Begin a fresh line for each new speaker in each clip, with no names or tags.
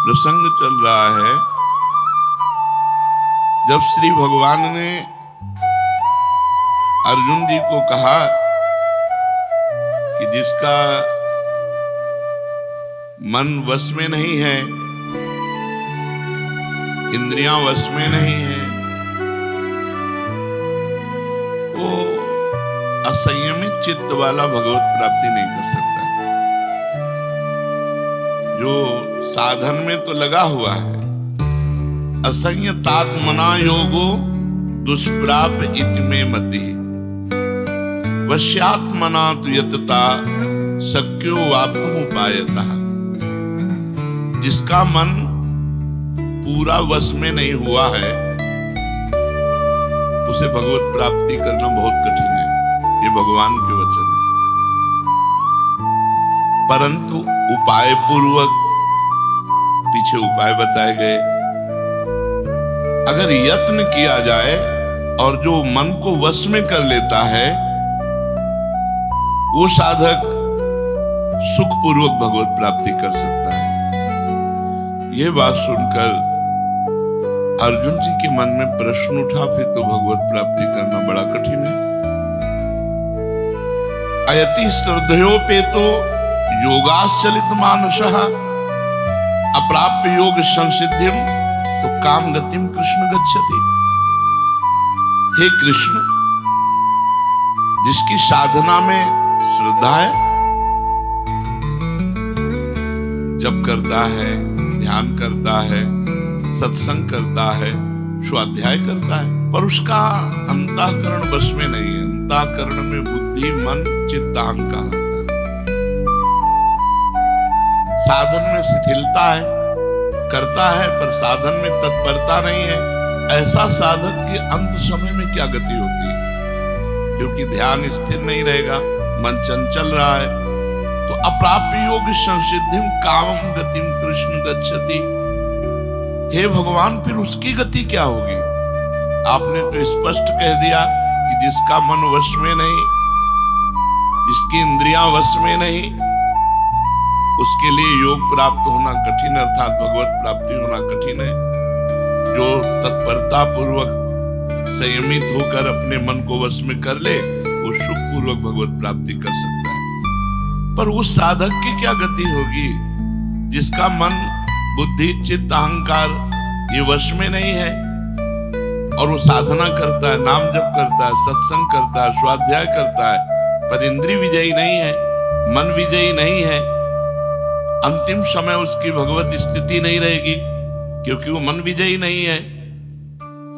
प्रसंग चल रहा है जब श्री भगवान ने अर्जुन जी को कहा कि जिसका मन वश में नहीं है, इंद्रियां वश में नहीं है, वो असंयमित चित्त वाला भगवत प्राप्ति नहीं कर सकता। जो साधन में तो लगा हुआ है, असंयतात्मना योगो दुष्प्राप इति मति वश्यात्मना तु यतता शक्यो वाप्तुम् उपायतः। जिसका मन पूरा वश में नहीं हुआ है उसे भगवत प्राप्ति करना बहुत कठिन है। ये भगवान के वचन है। परंतु उपाय पूर्वक पीछे उपाय बताए गए। अगर यत्न किया जाए और जो मन को वश में कर लेता है वो साधक सुखपूर्वक भगवत प्राप्ति कर सकता है। यह बात सुनकर अर्जुन जी के मन में प्रश्न उठा, फिर तो भगवत प्राप्ति करना बड़ा कठिन है। अयति श्रद्धयोपेतो योगाश्चलित मानसः अप्राप्य योग संसिद्धिम तो काम गतिम कृष्ण गच्छति। हे कृष्ण, जिसकी साधना में श्रद्धा है, जप करता है, ध्यान करता है, सत्संग करता है, स्वाध्याय करता है, पर उसका अंतःकरण वश में नहीं है। अंतःकरण में बुद्धि, मन, चित्त, अहंकार आता है। साधन में शिथिलता है, करता है पर साधन में तत्परता नहीं है। ऐसा साधक के अंत समय में क्या गति होती है? क्योंकि ध्यान स्थिर नहीं रहेगा, मन चंचल रहा है। तो अप्राप्य योग संसिद्धिम कामम गतिम कृष्ण गच्छति। हे भगवान, फिर उसकी गति क्या होगी? आपने तो स्पष्ट कह दिया कि जिसका मन वश में नहीं, जिसकी इंद्रियां वश में नहीं, उसके लिए योग प्राप्त होना कठिन, अर्थात भगवत प्राप्ति होना कठिन है। जो तत्परता पूर्वक संयमित होकर अपने मन को वश में कर ले, वो सुख पूर्वक भगवत प्राप्ति कर सकता है। पर उस साधक की क्या गति होगी जिसका मन, बुद्धि, चित्त, अहंकार ये वश में नहीं है और वो साधना करता है, नाम जप करता है, सत्संग करता है, स्वाध्याय करता है, पर इंद्रिय विजयी नहीं है, मन विजयी नहीं है। अंतिम समय उसकी भगवत स्थिति नहीं रहेगी क्योंकि वो मन विजयी नहीं है।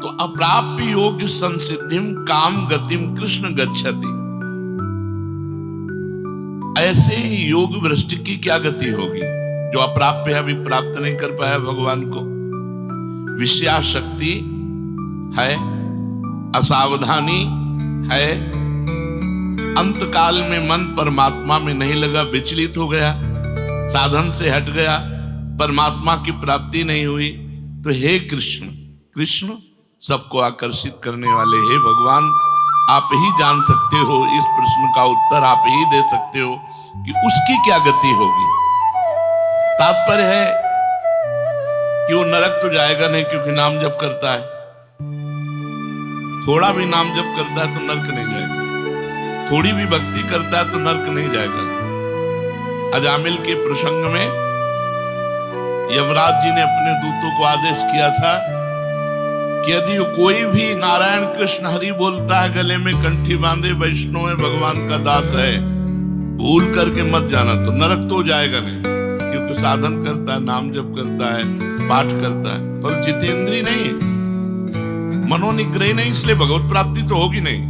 तो अप्राप्य योग संसिद्धिम काम गतिम कृष्ण गच्छति। ऐसे ही योग भ्रष्ट की क्या गति होगी जो अप्राप्य है, अभी प्राप्त नहीं कर पाया भगवान को। विषयाशक्ति है, असावधानी है, अंतकाल में मन परमात्मा में नहीं लगा, विचलित हो गया, साधन से हट गया, परमात्मा की प्राप्ति नहीं हुई। तो हे कृष्ण, कृष्ण सबको आकर्षित करने वाले, हे भगवान, आप ही जान सकते हो, इस प्रश्न का उत्तर आप ही दे सकते हो कि उसकी क्या गति होगी। तात्पर्य है कि वो नरक तो जाएगा नहीं क्योंकि नाम जप करता है। थोड़ा भी नाम जप करता है तो नरक नहीं जाएगा, थोड़ी भी भक्ति करता है तो नरक नहीं जाएगा। अजामिल के प्रसंग में यमराज जी ने अपने दूतों को आदेश किया था कि यदि कोई भी नारायण कृष्ण हरि बोलता है, गले में कंठी बांधे, वैष्णव है, भगवान का दास है, भूल करके मत जाना, तो नरक तो जाएगा नहीं, क्योंकि साधन करता है, नाम जप करता है, पाठ करता है, पर जितेंद्रिय नहीं है, मनोनिग्रह नहीं, इसलिए भगवत प्राप्ति तो होगी नहीं,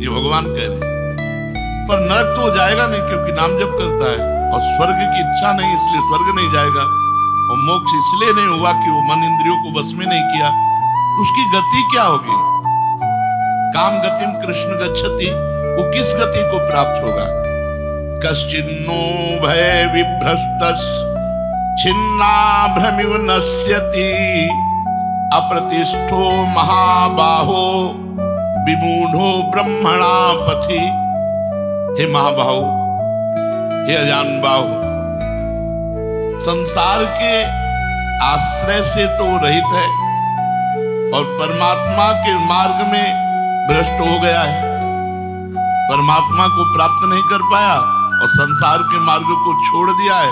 ये भगवान कह रहे। पर नरक तो जाएगा नहीं क्योंकि नाम जप करता है, और स्वर्ग की इच्छा नहीं इसलिए स्वर्ग नहीं जाएगा, और मोक्ष इसलिए नहीं हुआ कि वो मन इंद्रियों को बस में नहीं किया। तो उसकी गति क्या होगी? काम गतिम कृष्ण गच्छति। वो किस गति को प्राप्त होगा? कश्चिन्नो भय विभ्रष्टस् छिन्नाभ्रमिव नश्यति अप्रतिष्ठो महाबाहो विमूढ़ो ब्रह्मणा पथि। हे महाबाहो, हे अजान बाहु, संसार के आश्रय से तो वो रहित है और परमात्मा के मार्ग में भ्रष्ट हो गया है, परमात्मा को प्राप्त नहीं कर पाया और संसार के मार्ग को छोड़ दिया है,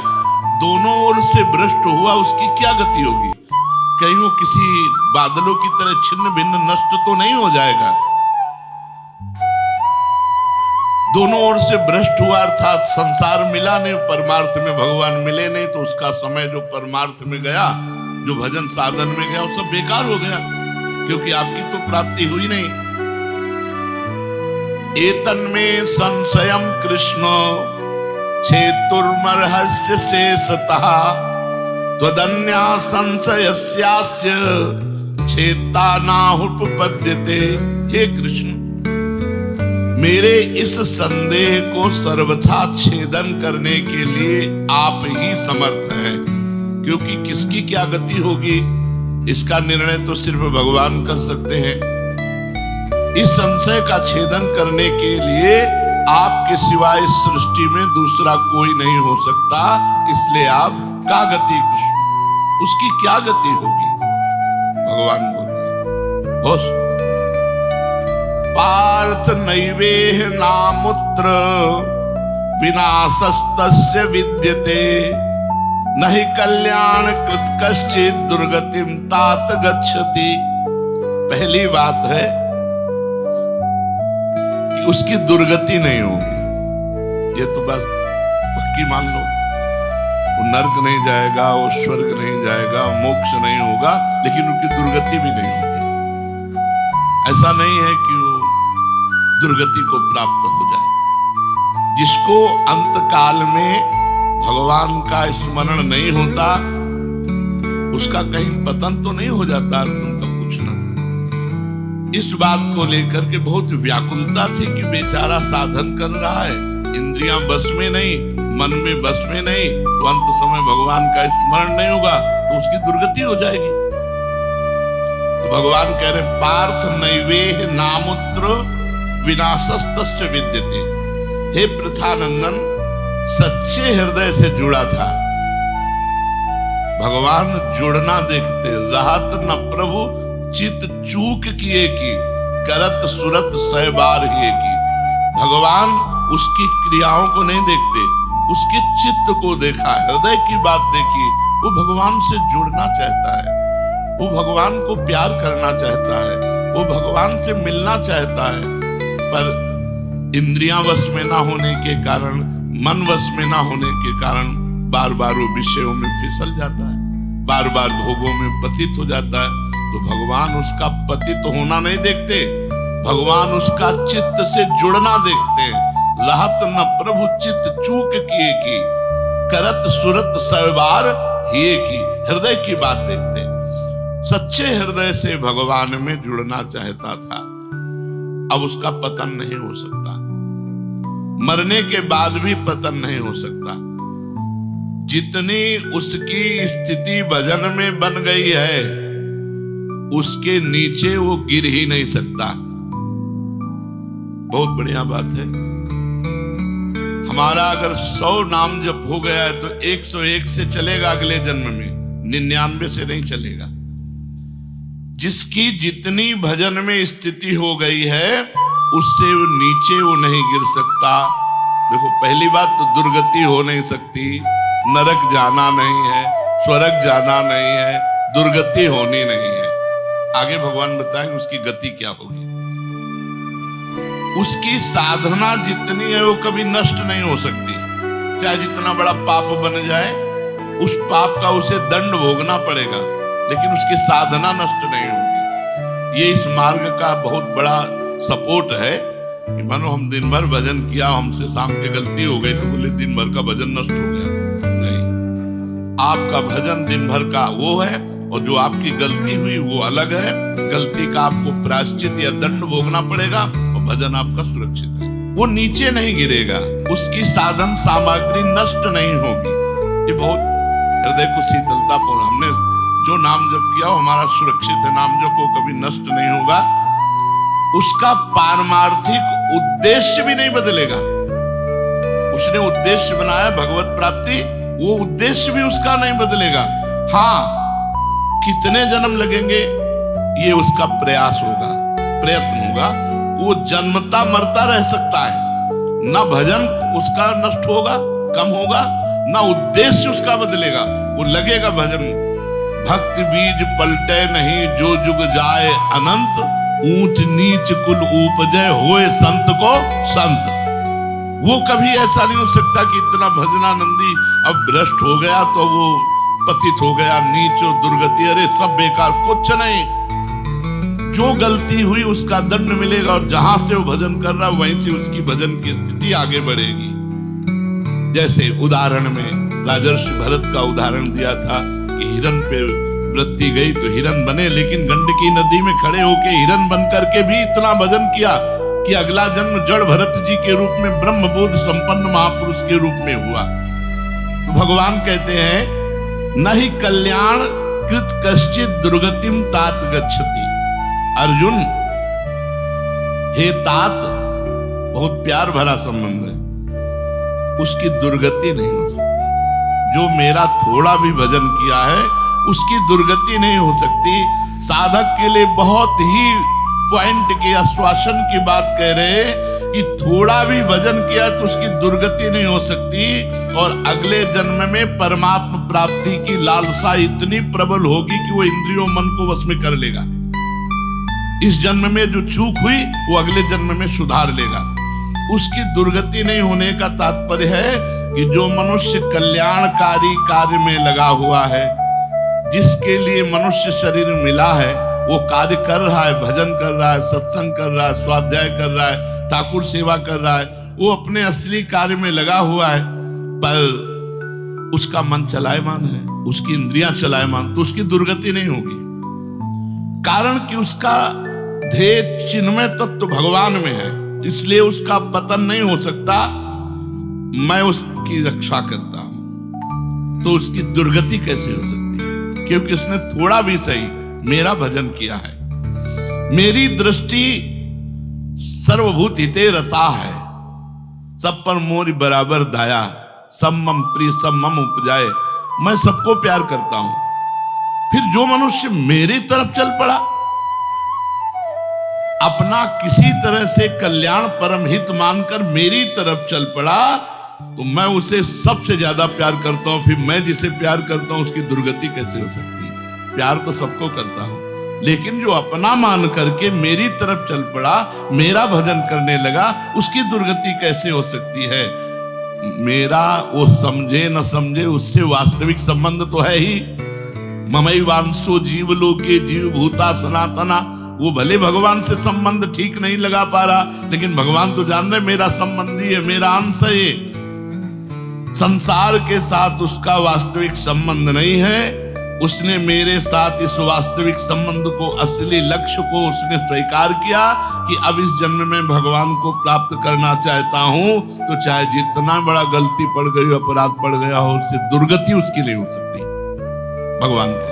दोनों ओर से भ्रष्ट हुआ, उसकी क्या गति होगी? कहीं वो किसी बादलों की तरह छिन्न भिन्न नष्ट तो नहीं हो जाएगा। दोनों ओर से भ्रष्ट हुआ अर्थात संसार मिला नहीं, परमार्थ में भगवान मिले नहीं, तो उसका समय जो परमार्थ में गया, जो भजन साधन में गया, वो सब बेकार हो गया, क्योंकि आपकी तो प्राप्ति हुई नहीं। एतन्मे संशयम कृष्ण छेतुर्मर्हस्य शेषतः त्वदन्या संशयस्यास्य छेता नाहुपपद्यते। हे कृष्ण, मेरे इस संदेह को सर्वथा छेदन करने के लिए आप ही समर्थ हैं, क्योंकि किसकी क्या गति होगी इसका निर्णय तो सिर्फ भगवान कर सकते हैं। इस संशय का छेदन करने के लिए आपके सिवाय इस सृष्टि में दूसरा कोई नहीं हो सकता, इसलिए आप का गति कृष्ण, उसकी क्या गति होगी? भगवान बोल रहे पार्थ नैवेह नामुत्र विनाशस्तस्य विद्यते नहि कल्याण कृत कश्चित् दुर्गतिम तात गच्छति। पहली बात है कि उसकी दुर्गति नहीं होगी, ये तो बस पक्की मान लो। वो नर्क नहीं जाएगा, वो स्वर्ग नहीं जाएगा, मोक्ष नहीं होगा, लेकिन उनकी दुर्गति भी नहीं होगी। ऐसा नहीं है कि वो दुर्गति को प्राप्त हो जाए। जिसको अंत काल में भगवान का स्मरण नहीं होता, उसका कहीं पतन तो नहीं हो जाता? अर्जुन का पूछना था। इस बात को लेकर के बहुत व्याकुलता थी कि बेचारा साधन कर रहा है, इंद्रियां बस में नहीं, मन में बस में नहीं, तो अंत समय भगवान का स्मरण नहीं होगा तो उसकी दुर्गति हो जाएगी। तो भगवान कह रहे पार्थ नैवेह नामुत्र विनाशस्तस्य विद्यते। हे पृथानंदन, सच्चे हृदय से जुड़ा था भगवान, जुड़ना देखते रहत न प्रभु चित चूक किए की करत सुरत सहबार ही की। भगवान उसकी क्रियाओं को नहीं देखते, उसके चित्त को देखा, हृदय की बात देखी। वो भगवान से जुड़ना चाहता है, वो भगवान को प्यार करना चाहता है, वो भगवान से मिलना चाहता है, पर इंद्रियां वश में ना होने के कारण, मन वश में ना होने के कारण बार बार वो विषयों में फिसल जाता है, बार बार भोगों में पतित हो जाता है। तो भगवान उसका पतित होना नहीं देखते, भगवान उसका चित्त से जुड़ना देखते हैं। रहत न प्रभु चित्त चूक किए की करत सुरत सहबार ही की। हृदय की बात देखते, सच्चे हृदय से भगवान में जुड़ना चाहता था। अब उसका पतन नहीं हो सकता, मरने के बाद भी पतन नहीं हो सकता। जितनी उसकी स्थिति भजन में बन गई है, उसके नीचे वो गिर ही नहीं सकता। बहुत बढ़िया बात है। हमारा अगर 100 नाम जप हो गया है तो 101 से चलेगा, अगले जन्म में 99 से नहीं चलेगा। जिसकी जितनी भजन में स्थिति हो गई है, उससे वो नीचे वो नहीं गिर सकता। देखो, पहली बात तो दुर्गति हो नहीं सकती, नरक जाना नहीं है, स्वर्ग जाना नहीं है, दुर्गति होनी नहीं है। आगे भगवान बताएंगे उसकी गति क्या होगी। उसकी साधना जितनी है वो कभी नष्ट नहीं हो सकती। चाहे जितना बड़ा पाप बन जाए, उस पाप का उसे दंड भोगना पड़ेगा, लेकिन उसकी साधना नष्ट नहीं होगी। ये इस मार्ग का बहुत बड़ा सपोर्ट है कि मानो हम दिन भर भजन किया, हमसे शाम की गलती हो गई तो बोले दिन भर का भजन नष्ट हो गया। नहीं, आपका भजन दिन भर का वो है, और जो आपकी गलती हुई वो अलग है। गलती का आपको प्रायश्चित या दंड भोगना पड़ेगा, और भजन आपका सुरक्षित है, वो नीचे नहीं गिरेगा, उसकी साधन सामग्री नष्ट नहीं होगी। ये बहुत हृदय को शीतलता पूर्ण, हमने जो नाम जप किया वो हमारा सुरक्षित है, नाम जप वो कभी नष्ट नहीं होगा। उसका पारमार्थिक उद्देश्य भी नहीं बदलेगा। उसने उद्देश्य बनाया भगवत प्राप्ति, वो उद्देश्य भी उसका नहीं बदलेगा। हाँ, कितने जन्म लगेंगे ये उसका प्रयास होगा, प्रयत्न होगा। वो जन्मता मरता रह सकता है, ना भजन उसका नष्ट होगा, कम होगा, ना उद्देश्य उसका बदलेगा, वो लगेगा भजन। भक्ति बीज पलटे नहीं, जो जुग जाए अनंत, ऊंच नीच कुल उपजय होए संत को संत। वो कभी ऐसा नहीं हो सकता कि इतना भजनानंदी अब भ्रष्ट हो गया तो वो पतित हो गया, नीच और दुर्गति, अरे सब बेकार, कुछ नहीं। जो गलती हुई उसका दंड मिलेगा, और जहां से वो भजन कर रहा वहीं से उसकी भजन की स्थिति आगे बढ़ेगी। जैसे उदाहरण में राजर्षि भरत का उदाहरण दिया था कि हिरन पे वृत्ति गई तो हिरन बने, लेकिन गंडकी नदी में खड़े होके हिरन बन करके भी इतना भजन किया कि अगला जन्म जड़ भरत जी के रूप में ब्रह्मबोध संपन्न महापुरुष के रूप में हुआ। तो भगवान कहते हैं नहीं कल्याण कृत कश्चित दुर्गतिम तात गच्छति। अर्जुन, हे तात, बहुत प्यार भरा संबंध है, उसकी दुर्गति नहीं हो सकती। जो मेरा थोड़ा भी भजन किया है उसकी दुर्गति नहीं हो सकती। साधक के लिए बहुत ही पॉइंट की, आश्वासन की बात कह रहे कि थोड़ा भी भजन किया तो उसकी दुर्गति नहीं हो सकती, और अगले जन्म में परमात्मा प्राप्ति की लालसा इतनी प्रबल होगी कि वो इंद्रियों मन को वश में कर लेगा। इस जन्म में जो चूक हुई वो अगले जन्म में सुधार लेगा। उसकी दुर्गति नहीं होने का तात्पर्य है कि जो मनुष्य कल्याणकारी कार्य में लगा हुआ है, जिसके लिए मनुष्य शरीर मिला है, वो कार्य कर रहा है, भजन कर रहा है, सत्संग कर रहा है, स्वाध्याय कर रहा है, ठाकुर सेवा कर रहा है, वो अपने असली कार्य में लगा हुआ है, पर उसका मन चलायमान है, उसकी इंद्रियां चलायमान, तो उसकी दुर्गति नहीं होगी। कारण कि उसका ध्येय चिन्मय तत्व भगवान में है, इसलिए उसका पतन नहीं हो सकता। मैं उसकी रक्षा करता हूं, तो उसकी दुर्गति कैसे हो सकती है? क्योंकि उसने थोड़ा भी सही मेरा भजन किया है। मेरी दृष्टि सर्वभूत हिते रता है, सब पर मोरी बराबर दाया, सब मम प्रिय सब मम उपजाए। मैं सबको प्यार करता हूं। फिर जो मनुष्य मेरी तरफ चल पड़ा, अपना किसी तरह से कल्याण परम हित मानकर मेरी तरफ चल पड़ा, तो मैं उसे सबसे ज्यादा प्यार करता हूं। फिर मैं जिसे प्यार करता हूं उसकी दुर्गति कैसे हो सकती है? प्यार तो सबको करता हूं, लेकिन जो अपना मान करके मेरी तरफ चल पड़ा, मेरा भजन करने लगा, उसकी दुर्गति कैसे हो सकती है? मेरा वो समझे न समझे, उससे वास्तविक संबंध तो है ही। ममई वांसो जीव लोके जीव भूता सनातना। वो भले भगवान से संबंध ठीक नहीं लगा पा रहा, लेकिन भगवान तो जान रहे मेरा संबंधी है, मेरा अंश है। संसार के साथ उसका वास्तविक संबंध नहीं है। उसने मेरे साथ इस वास्तविक संबंध को, असली लक्ष्य को उसने स्वीकार किया कि अब इस जन्म में भगवान को प्राप्त करना चाहता हूं, तो चाहे जितना बड़ा गलती पड़ गई, अपराध पड़ गया हो, उससे दुर्गति उसकी नहीं हो सकती। भगवान का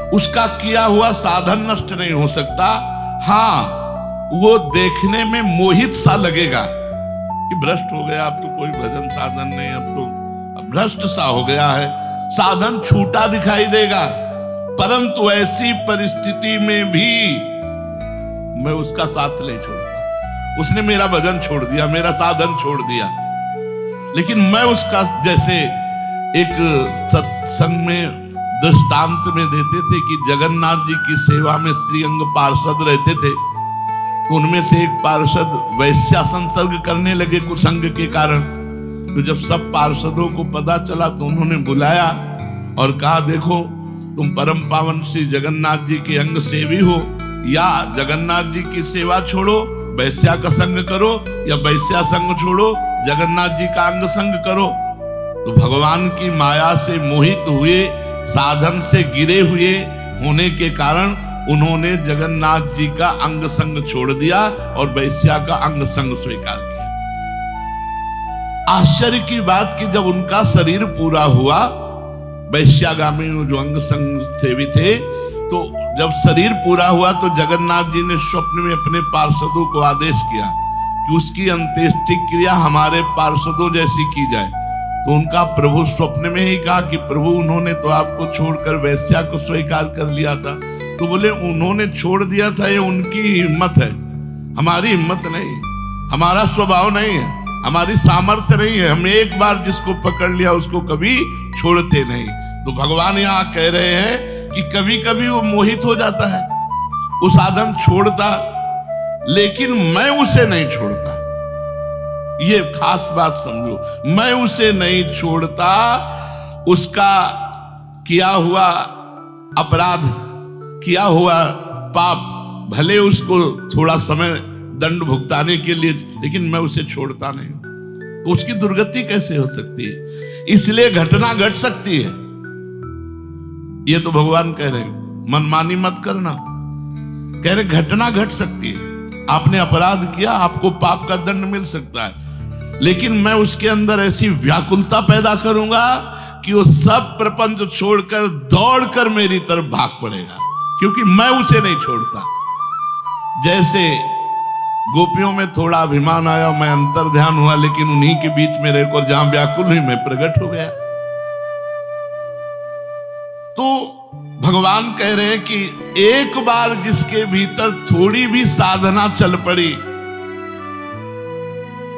उसका किया हुआ साधन नष्ट नहीं हो सकता। हाँ, वो देखने में मोहित सा लगेगा कि भ्रष्ट हो गया, अब तो कोई भजन साधन नहीं, अब तो भ्रष्ट सा हो गया है, साधन छूटा दिखाई देगा। परंतु ऐसी परिस्थिति में भी मैं उसका साथ नहीं छोड़ता। उसने मेरा भजन छोड़ दिया, मेरा साधन छोड़ दिया, लेकिन मैं उसका, जैसे एक सत्संग में दृष्टांत में देते थे कि जगन्नाथ जी की सेवा में श्रीअंग पार्षद रहते थे, तो उनमें से एक पार्षद वैश्या संसर्ग करने लगे कुसंग के कारण। तो जब सब पार्षदों को पता चला तो उन्होंने बुलाया और कहा, देखो तुम परम पावन श्री जगन्नाथ जी के अंग सेवी हो, या जगन्नाथ जी की सेवा छोड़ो वैश्या का संग करो, या वैश्या संग छोड़ो जगन्नाथ जी का अंग संग करो। तो भगवान की माया से मोहित हुए, साधन से गिरे हुए होने के कारण उन्होंने जगन्नाथ जी का अंग संग छोड़ दिया और वैश्या का अंग संग स्वीकार किया। आश्चर्य की बात कि जब उनका शरीर पूरा हुआ, वैश्यागामी जो अंग संग सेवी थे, तो जब शरीर पूरा हुआ तो जगन्नाथ जी ने स्वप्न में अपने पार्षदों को आदेश किया कि उसकी अंत्येष्टि क्रिया हमारे पार्षदों जैसी की जाए। तो उनका प्रभु स्वप्न में ही कहा कि प्रभु उन्होंने तो आपको छोड़कर वैश्या को स्वीकार कर लिया था। तो बोले उन्होंने छोड़ दिया था, ये उनकी हिम्मत है, हमारी हिम्मत नहीं, हमारा स्वभाव नहीं है, हमारी सामर्थ्य नहीं है। हम एक बार जिसको पकड़ लिया उसको कभी छोड़ते नहीं। तो भगवान यहाँ कह रहे हैं कि कभी कभी वो मोहित हो जाता है, वो साधन छोड़ता, लेकिन मैं उसे नहीं छोड़ता। ये खास बात समझो, मैं उसे नहीं छोड़ता। उसका किया हुआ अपराध, किया हुआ पाप, भले उसको थोड़ा समय दंड भुगताने के लिए, लेकिन मैं उसे छोड़ता नहीं। तो उसकी दुर्गति कैसे हो सकती है? इसलिए घटना घट सकती है। ये तो भगवान कह रहे हैं मनमानी मत करना, कह रहे घटना घट सकती है। आपने अपराध किया, आपको पाप का दंड मिल सकता है, लेकिन मैं उसके अंदर ऐसी व्याकुलता पैदा करूंगा कि वो सब प्रपंच छोड़कर दौड़कर मेरी तरफ भाग पड़ेगा, क्योंकि मैं उसे नहीं छोड़ता। जैसे गोपियों में थोड़ा अभिमान आया, मैं अंतर ध्यान हुआ, लेकिन उन्हीं के बीच में रहकर जहां व्याकुल हुई मैं प्रकट हो गया। तो भगवान कह रहे हैं कि एक बार जिसके भीतर थोड़ी भी साधना चल पड़ी,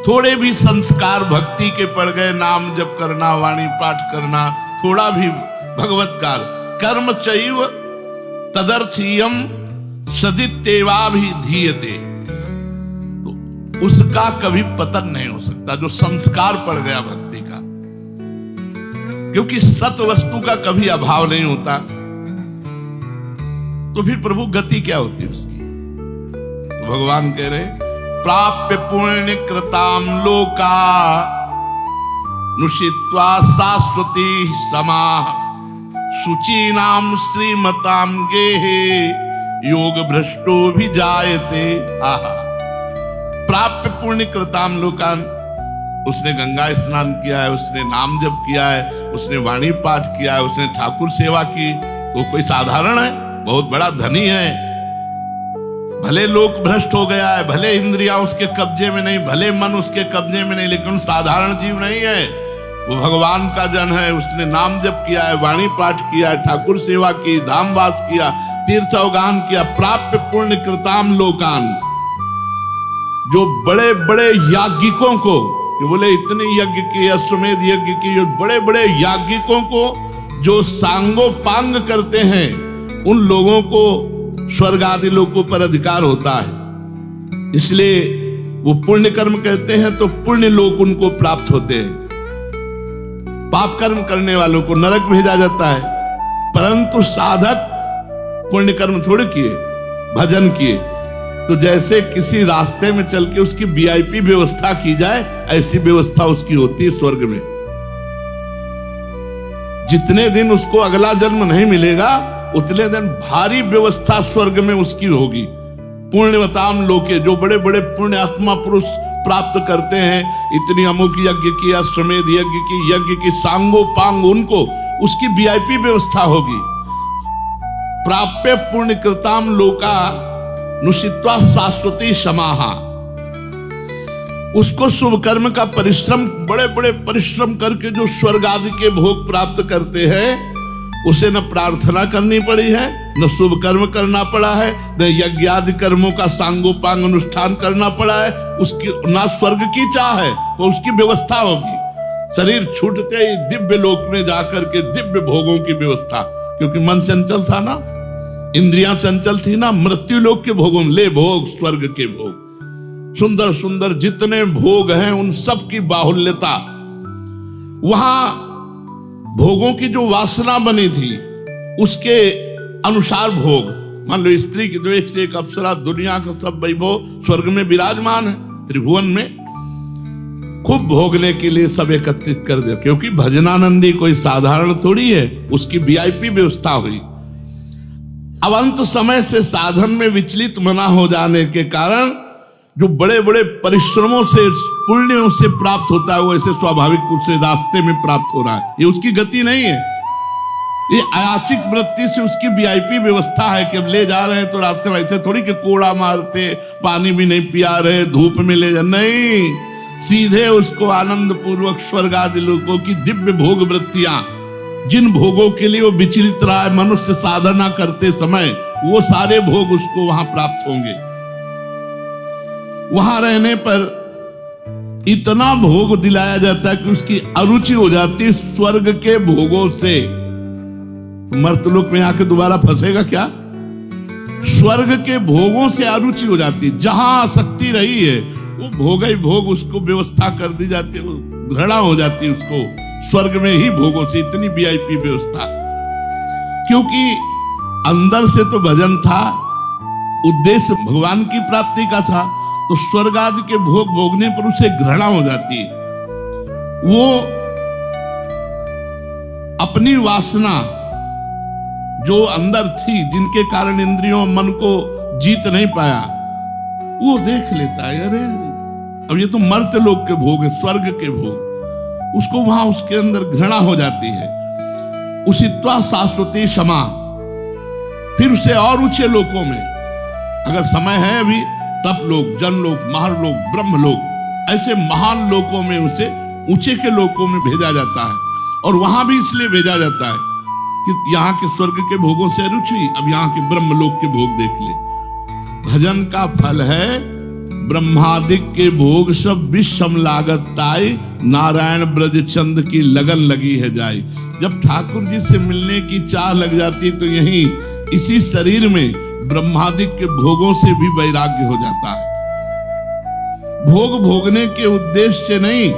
थोड़े भी संस्कार भक्ति के पड़ गए, नाम जप करना, वाणी पाठ करना, थोड़ा भी भगवत्कार, कर्म चैव तदर्थीयम सदित्येवाभिधीयते, तो उसका कभी पतन नहीं हो सकता जो संस्कार पड़ गया भक्ति का, क्योंकि सत वस्तु का कभी अभाव नहीं होता। तो फिर प्रभु गति क्या होती है उसकी? तो भगवान कह रहे प्राप्य पुण्य कृताम लोका नुषित्वा शाश्वती समाः शुचीनाम श्रीमताम गेहे योग भ्रष्टो भी जायते। आहा, प्राप्य पुण्य कृताम लोकान, उसने गंगा स्नान किया है, उसने नाम जप किया है, उसने वाणी पाठ किया है, उसने ठाकुर सेवा की, तो कोई साधारण है? बहुत बड़ा धनी है। भले लोक भ्रष्ट हो गया है, भले इंद्रियां उसके कब्जे में नहीं, भले मन उसके कब्जे में नहीं, लेकिन साधारण जीव नहीं है, वो भगवान का जन है। उसने नाम जप किया है, वाणी पाठ किया है, ठाकुर सेवा की, धामवास किया, तीर्थ अवगान किया। प्राप्य पुण्य कृताम लोकान, जो बड़े बड़े याज्ञिकों को, कि बोले इतने यज्ञ किए, अश्वमेध यज्ञ किए, बड़े बड़े याज्ञिकों को जो सांगोपांग करते हैं, उन लोगों को स्वर्ग आदि लोकों पर अधिकार होता है। इसलिए वो पुण्य कर्म कहते हैं तो पुण्य लोक उनको प्राप्त होते हैं। पाप कर्म करने वालों को नरक भेजा जाता है। परंतु साधक पुण्य कर्म थोड़े किए, भजन किए, तो जैसे किसी रास्ते में चल के उसकी वीआईपी व्यवस्था की जाए, ऐसी व्यवस्था उसकी होती है स्वर्ग में। जितने दिन उसको अगला जन्म नहीं मिलेगा, उतने दिन भारी व्यवस्था स्वर्ग में उसकी होगी। पुण्यवताम लोके, जो बड़े बड़े पुण्य आत्मा पुरुष प्राप्त करते हैं, इतनी अमुक यज्ञ की, अश्वमेध यज्ञ की, यज्ञ की सांगोपांग, उनको उसकी वीआईपी व्यवस्था होगी। प्राप्य पुण्य कृताम लोका नुषित्वा शाश्वती समाहा, उसको शुभ कर्म का परिश्रम, बड़े बड़े परिश्रम करके जो स्वर्ग आदि के भोग प्राप्त करते हैं, उसे न प्रार्थना करनी पड़ी है, न शुभ कर्म करना पड़ा है, न यज्ञ आदि कर्मों का सांगोपांग अनुष्ठान करना पड़ा है, उसकी ना स्वर्ग की चाह है, तो उसकी व्यवस्था होगी। शरीर छूटते ही दिव्य लोक में जाकर के दिव्य भोगों की व्यवस्था, क्योंकि मन चंचल था ना, इंद्रियां चंचल थी ना, मृत्यु लोक के भोगों, ले भोग स्वर्ग के भोग, सुंदर सुंदर जितने भोग हैं उन सब की बाहुल्यता। वहां भोगों की जो वासना बनी थी उसके अनुसार भोग, मान लो स्त्री की तो एक से एक अप्सरा, दुनिया का सब वैभव स्वर्ग में विराजमान है, त्रिभुवन में खूब भोगने के लिए सब एकत्रित कर दे, क्योंकि भजनानंदी कोई साधारण थोड़ी है, उसकी वीआईपी व्यवस्था हुई। अब अंत समय से साधन में विचलित मना हो जाने के कारण जो बड़े बड़े परिश्रमों से, पुण्यों से प्राप्त होता है, वो ऐसे स्वाभाविक रूप से रास्ते में प्राप्त हो रहा है। ये उसकी गति नहीं है, ये अयाचिक वृत्ति से उसकी वीआईपी व्यवस्था है कि अब ले जा रहे हैं तो रास्ते में ऐसे थोड़ी कि कोड़ा मारते, पानी भी नहीं पिया रहे, धूप में ले जा, नहीं, सीधे उसको आनंद पूर्वक स्वर्ग आदि लोकों की दिव्य भोग वृत्तियां, जिन भोगों के लिए वो विचलित रहा है मनुष्य साधना करते समय, वो सारे भोग उसको वहां प्राप्त होंगे। वहां रहने पर इतना भोग दिलाया जाता है कि उसकी अरुचि हो जाती है स्वर्ग के भोगों से। मर्तलोक में आके दोबारा फंसेगा क्या? स्वर्ग के भोगों से अरुचि हो जाती है। जहां आसक्ति रही है वो भोग ही भोग उसको व्यवस्था कर दी जाती है, घृणा हो जाती है उसको स्वर्ग में ही भोगों से। इतनी वीआईपी व्यवस्था, क्योंकि अंदर से तो भजन था, उद्देश्य भगवान की प्राप्ति का था, तो स्वर्ग आदि के भोग भोगने पर उसे घृणा हो जाती है। वो अपनी वासना जो अंदर थी, जिनके कारण इंद्रियों मन को जीत नहीं पाया, वो देख लेता है अरे अब ये तो मर्त्य लोक के भोग है, स्वर्ग के भोग। उसको वहां उसके अंदर घृणा हो जाती है। उसित्वा शाश्वती क्षमा, फिर उसे और ऊंचे लोकों में, अगर समय है अभी, तप लोक, जनलोक, महालोक, ब्रह्मलोक, ऐसे महान लोकों में उसे ऊंचे के लोकों में भेजा जाता है। और वहां भी इसलिए भेजा जाता है कि यहाँ के स्वर्ग के भोगों से रुचि, अब यहाँ के ब्रह्मलोक के भोग देख ले। भजन का फल है ब्रह्मादिक के भोग सब विषम लागत ताई, नारायण ब्रज चंद की लगन लगी है जाई। जब ठाकुर जी से मिलने की चाह लग जाती तो यही इसी शरीर में ब्रह्मादिक के भोगों से भी वैराग्य हो जाता है। भोग भोगने के उद्देश्य से नहीं,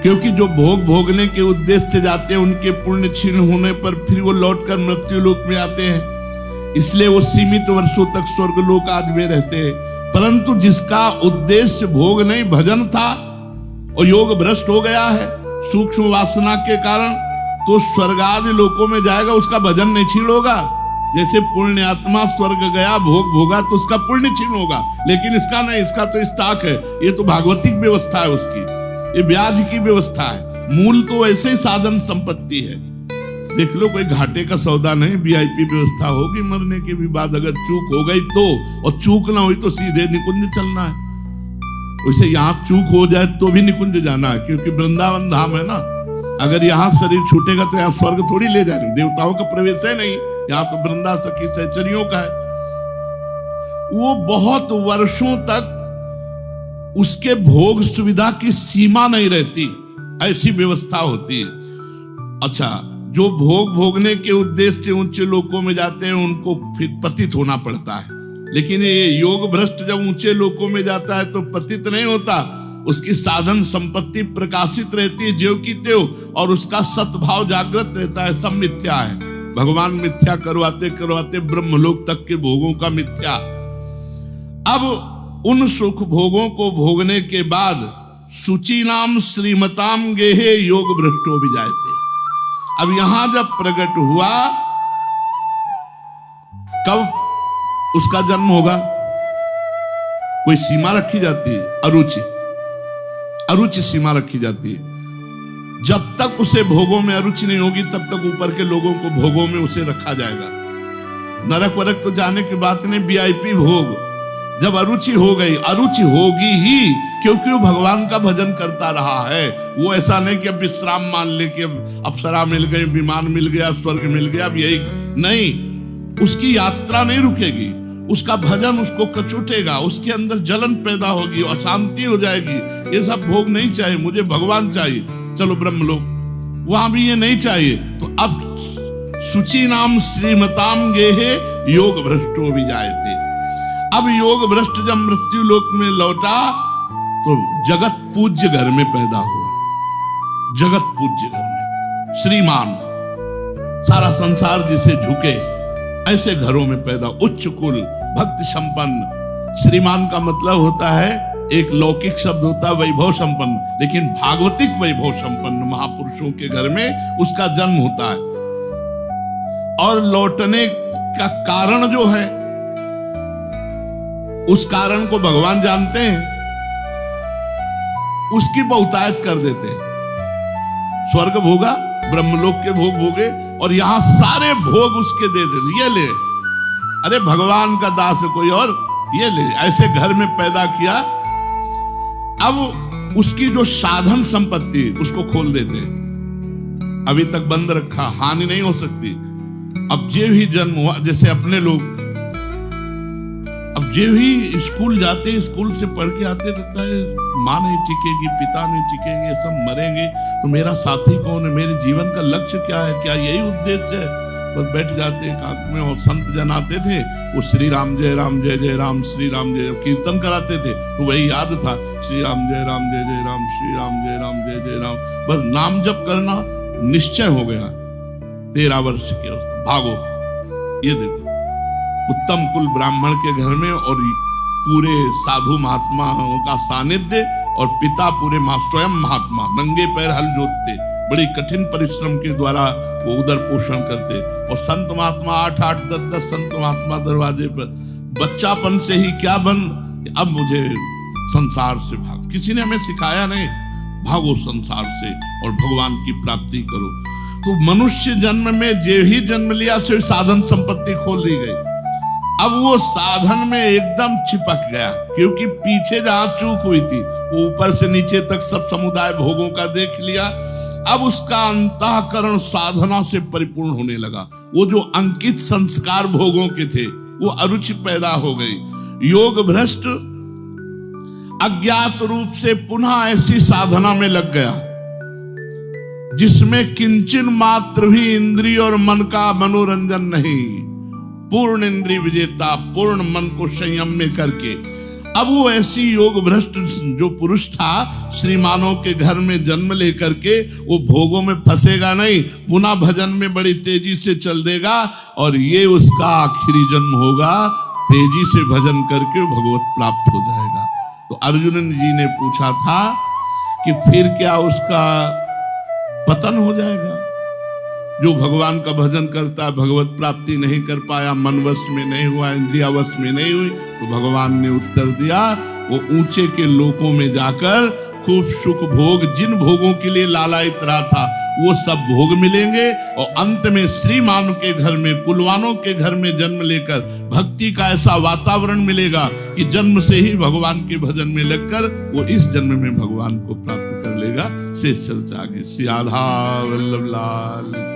क्योंकि जो भोग भोगने के उद्देश्य से जाते हैं उनके पुण्य क्षीण होने पर फिर वो लौटकर मृत्यु लोक में आते हैं, इसलिए वो सीमित वर्षों तक स्वर्ग लोक आदि में रहते हैं। परंतु जिसका उद्देश्य भोग नहीं भजन था और योग भ्रष्ट हो गया है सूक्ष्म वासना के कारण, तो स्वर्ग आदि लोकों में जाएगा, उसका भजन नहीं क्षीण होगा। जैसे पुण्य आत्मा स्वर्ग गया, भोग भोगा, तो उसका पुण्य क्षीण होगा, लेकिन इसका नहीं, इसका तो स्टॉक है, ये तो भागवतिक व्यवस्था है उसकी, ये ब्याज की व्यवस्था है। मूल तो ऐसे ही साधन संपत्ति है। देख लो, कोई घाटे का सौदा नहीं, वीआईपी व्यवस्था होगी। मरने के भी बाद अगर चूक हो गई तो, और चूक ना हुई तो सीधे निकुंज चलना है। वैसे यहाँ चूक हो जाए तो भी निकुंज जाना है, क्योंकि वृंदावन धाम है ना। अगर यहाँ शरीर छूटेगा तो यहाँ स्वर्ग थोड़ी ले जाएंगे, देवताओं का प्रवेश है नहीं, यहाँ तो वृंदा सखी सहचरियों का है। वो बहुत वर्षों तक उसके भोग सुविधा की सीमा नहीं रहती, ऐसी व्यवस्था होती है। अच्छा, जो भोग भोगने के उद्देश्य से ऊंचे लोकों में जाते हैं उनको फिर पतित होना पड़ता है, लेकिन ये योग भ्रष्ट जब ऊंचे लोकों में जाता है तो पतित नहीं होता, उसकी साधन संपत्ति प्रकाशित रहती है ज्यों की त्यों, और उसका सद्भाव जागृत रहता है। सब मिथ्या है, भगवान मिथ्या करवाते करवाते ब्रह्मलोक तक के भोगों का मिथ्या। अब उन सुख भोगों को भोगने के बाद सुचि नाम श्रीमताम गेहे योग भ्रष्टो भी जाते। अब यहां जब प्रकट हुआ, कब उसका जन्म होगा? कोई सीमा रखी जाती है? अरुचि, अरुचि सीमा रखी जाती है। जब तक उसे भोगों में अरुचि नहीं होगी तब तक ऊपर के लोगों को भोगों में उसे रखा जाएगा। नरक वरक तो जाने की बात नहीं, वीआईपी भोग। जब अरुचि हो गई, अरुचि होगी ही, क्योंकि वो भगवान का भजन करता रहा है। वो ऐसा नहीं कि अब विश्राम मान ले कि अब अप्सरा मिल गई, विमान मिल गया, स्वर्ग मिल गया, अब यही नहीं। उसकी यात्रा नहीं रुकेगी, उसका भजन उसको कचोटेगा, उसके अंदर जलन पैदा होगी, अशांति हो जाएगी। ये सब भोग नहीं चाहिए, मुझे भगवान चाहिए, चलो ब्रह्मलोक। वहां भी ये नहीं चाहिए। तो अब सुचि नाम श्रीमताम गेहे योग भ्रष्टो भी जायते। अब योग भ्रष्ट जब मृत्यु लोक में लौटा तो जगत पूज्य घर में पैदा हुआ। जगत पूज्य घर में श्रीमान, सारा संसार जिसे झुके, ऐसे घरों में पैदा, उच्च कुल, भक्ति संपन्न। श्रीमान का मतलब होता है, एक लौकिक शब्द होता है वैभव संपन्न, लेकिन भागवतिक वैभव संपन्न महापुरुषों के घर में उसका जन्म होता है। और लौटने का कारण जो है, उस कारण को भगवान जानते हैं, उसकी बहुतायत कर देते हैं। स्वर्ग भोगा, ब्रह्मलोक के भोग भोगे, और यहां सारे भोग उसके दे दे, ये ले, अरे भगवान का दास है कोई और, ये ले। ऐसे घर में पैदा किया अब उसकी जो साधन संपत्ति उसको खोल देते, अभी तक बंद रखा, हानि नहीं हो सकती। अब जे ही जन्म हुआ, जैसे अपने लोग अब जे ही स्कूल जाते, स्कूल से पढ़ के आते, लगता है माँ नहीं टिकेगी, पिता नहीं टिकेंगे, सब मरेंगे, तो मेरा साथी कौन है, मेरे जीवन का लक्ष्य क्या है, क्या यही उद्देश्य है। बस बैठ जाते एकांत में, और संत जन आते थे, वो श्री राम जय राम जय जय राम श्री राम जय, कीर्तन कराते थे, तो वही याद था, श्री राम जय राम जय जय राम श्री राम जय राम जय जय राम। बस नाम जप करना निश्चय हो गया। 13 वर्ष के अवस्था, भागो। ये देखो, उत्तम कुल ब्राह्मण के घर में, और पूरे साधु महात्माओं का सानिध्य, और पिता पूरे स्वयं महात्मा नंगे पैर हल जोतते, बड़ी कठिन परिश्रम के द्वारा वो उदर पोषण करते, और संत महात्मा 8-8, 10-10 संत महात्मा दरवाजे पर। बच्चापन से ही क्या बन, अब मुझे संसार से भाग, किसी ने हमें सिखाया नहीं, भागो संसार से और भगवान की प्राप्ति करो। तो मनुष्य जन्म में जे ही जन्म लिया से साधन संपत्ति खोल दी गई। अब वो साधन में एकदम चिपक गया, क्योंकि पीछे जहां चूक हुई थी वो ऊपर से नीचे तक सब समुदाय भोगों का देख लिया। अब उसका अंतःकरण साधना से परिपूर्ण होने लगा। वो जो अंकित संस्कार भोगों के थे वो अरुचि पैदा हो गई। योग भ्रष्ट अज्ञात रूप से पुनः ऐसी साधना में लग गया जिसमें किंचन मात्र भी इंद्रिय और मन का मनोरंजन नहीं, पूर्ण इंद्रिय विजेता, पूर्ण मन को संयम में करके। अब वो ऐसी योग भ्रष्ट जो पुरुष था, श्रीमानों के घर में जन्म लेकर के वो भोगों में फंसेगा नहीं, पुनः भजन में बड़ी तेजी से चल देगा, और ये उसका आखिरी जन्म होगा। तेजी से भजन करके भगवत प्राप्त हो जाएगा। तो अर्जुन जी ने पूछा था कि फिर क्या उसका पतन हो जाएगा? जो भगवान का भजन करता, भगवत प्राप्ति नहीं कर पाया, मन वश में नहीं हुआ, इंद्रिया वश में नहीं हुई, तो भगवान ने उत्तर दिया, वो ऊंचे के लोकों में जाकर खूब सुख भोग, जिन भोगों के लिए लालायित रहा था वो सब भोग मिलेंगे, और अंत में श्रीमान के घर में, कुलवानों के घर में जन्म लेकर भक्ति का ऐसा वातावरण मिलेगा कि जन्म से ही भगवान के भजन में लगकर वो इस जन्म में भगवान को प्राप्त कर लेगा। शेष चर्चा आगे। श्री राधा वल्लभ लाल।